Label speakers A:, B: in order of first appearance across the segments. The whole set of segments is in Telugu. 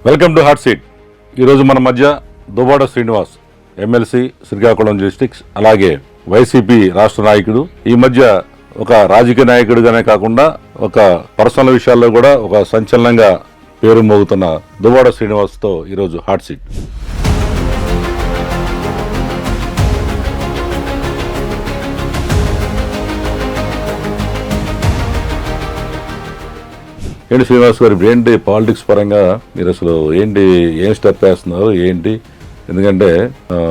A: Welcome to hot seat. ఈరోజు మన మధ్య దువ్వాడ శ్రీనివాస్, ఎమ్మెల్సీ శ్రీకాకుళం డిస్ట్రిక్ట్స్, అలాగే వైసీపీ రాష్ట్ర నాయకుడు. ఈ మధ్య ఒక రాజకీయ నాయకుడిగానే కాకుండా ఒక పర్సనల్ విషయాల్లో కూడా ఒక సంచలనంగా పేరు మోగుతున్న దువ్వాడ శ్రీనివాస్తో ఈరోజు హాట్ సీట్. ఏంటి శ్రీనివాస్ గారు, ఇప్పుడు ఏంటి పాలిటిక్స్ పరంగా మీరు అసలు ఏం స్టెప్ వేస్తున్నారు ఏంటి? ఎందుకంటే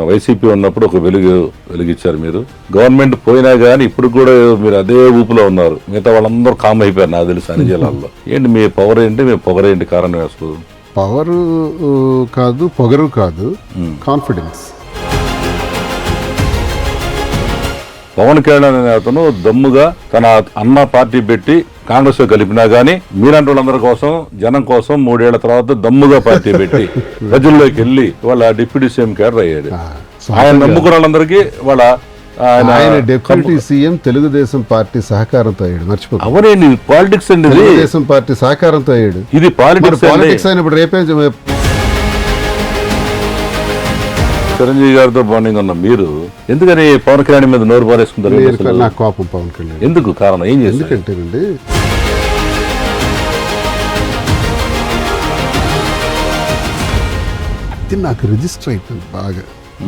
A: వైసీపీ ఉన్నప్పుడు ఒక వెలుగిచ్చారు మీరు. గవర్నమెంట్ పోయినా కానీ ఇప్పుడు కూడా మీరు అదే ఊపులో ఉన్నారు. మిగతా వాళ్ళందరూ కామ్ అయిపోయారు నాకు తెలుసు అన్ని జిల్లాల్లో. ఏంటి మీ పవర్ ఏంటి, మీ పొగరేంటి? కారణం అసలు
B: పవర్ కాదు, పొగరు కాదు, కాన్ఫిడెన్స్.
A: పవన్ కళ్యాణ్ అనే అతను దమ్ముగా తన అన్న పార్టీ పెట్టి కాంగ్రెస్ లో కలిపినా గానీ మీలాంటి వాళ్ళందరి కోసం, జనం కోసం 3 ఏళ్ల తర్వాత దమ్ముగా పార్టీ పెట్టి ప్రజల్లోకి వెళ్ళి వాళ్ళ డిప్యూటీ సీఎం క్యాడర్ అయ్యాడు. ఆయన నమ్ముకున్న వాళ్ళందరికీ వాళ్ళ
B: ఆయన డిప్యూటీ సీఎం తెలుగుదేశం పార్టీ సహకారంతో అయ్యాడు. మర్చిపోతుంది.
A: అవనేండి పాలిటిక్స్ అండి,
B: తెలుగుదేశం పార్టీ సహకారంతో అయ్యాడు.
A: ఇది పాలిటిక్స్
B: అయినప్పుడు రేపే
A: చిరంజీవి గారితో బాండింగ్ ఉన్న మీరు ఎందుకని పవన్ కళ్యాణ్ మీద నోరు పారేసుకుంటారు?
B: నాకు కోపం పవన్ కళ్యాణ్.
A: ఎందుకు? కారణం ఏం చేస్తారు?
B: ఎందుకంటేనండి, అది నాకు రిజిస్టర్ అయిపోయింది, బాగా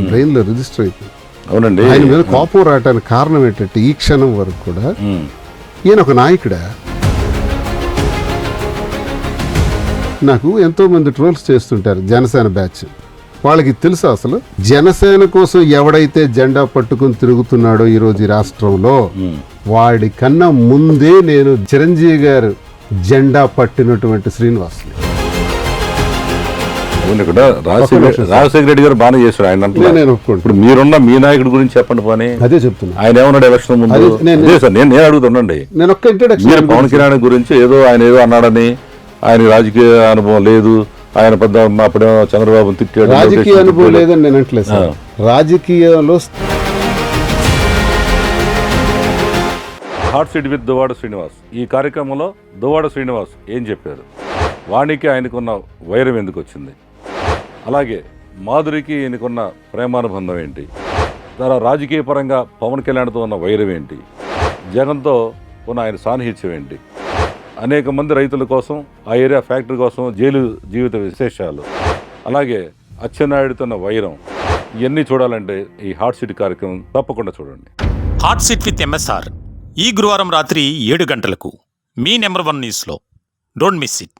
B: బ్రెయిన్ లో రిజిస్టర్ అయిపోయింది.
A: అవునండి.
B: ఆయన మీద కోపం రావడానికి కారణం ఏంటంటే ఈ క్షణం వరకు కూడా ఈయన ఒక నాయకుడా. నాకు ఎంతో మంది ట్రోల్స్ చేస్తుంటారు జనసేన బ్యాచ్. వాళ్ళకి తెలుసు అసలు జనసేన కోసం ఎవడైతే జెండా పట్టుకుని తిరుగుతున్నాడో ఈరోజు ఈ రాష్ట్రంలో, వాడి కన్నా ముందే నేను చిరంజీవి గారు జెండా పట్టినటువంటి శ్రీనివాస్.
A: రాజశేఖర రెడ్డి గారు బాగా చేశారు ఆయన. ఇప్పుడు మీరున్న మీ నాయకుడి గురించి చెప్పండి పని.
B: అదే చెప్తున్నా.
A: ఆయన ఏమన్నాడు ఎలక్షన్ ముందు? నేను అడుగుతున్నాండి.
B: నేను ఒక్క ఇంట్రడక్షన్,
A: పవన్ కళ్యాణ్ గురించి ఆయన ఏదో అన్నాడని, ఆయన రాజకీయ అనుభవం లేదు, ఆయన పెద్ద అప్పుడే చంద్రబాబు తిట్టాడు.
B: రాజకీయ అనుభవం లేదని నేను అంటలేదు సార్. రాజకీయంలో
A: hot seat with Duvvada Srinivas. ఈ కార్యక్రమంలో దువ్వాడ శ్రీనివాస్ ఏం చెప్పారు, వాణికి ఆయనకున్న వైరం ఎందుకు వచ్చింది, అలాగే మాధురికి ఆయనకున్న ప్రేమానుబంధం ఏంటి, తర్వాత రాజకీయ పరంగా పవన్ కళ్యాణ్తో ఉన్న వైరం ఏంటి, జగన్తో ఉన్న ఆయన సాన్నిహిత్యం ఏంటి, అనేక మంది రైతుల కోసం, ఆ ఏరియా ఫ్యాక్టరీ కోసం జైలు జీవిత విశేషాలు, అలాగే అచ్చెన్నాయుడుతో వైరం, ఇవన్నీ చూడాలంటే ఈ హాట్ సీట్ కార్యక్రమం తప్పకుండా చూడండి.
C: హాట్ సీట్ విత్ ఎంఎస్ఆర్ ఈ గురువారం రాత్రి 7 గంటలకు మీ నెంబర్ 1 న్యూస్లో. Don't miss it.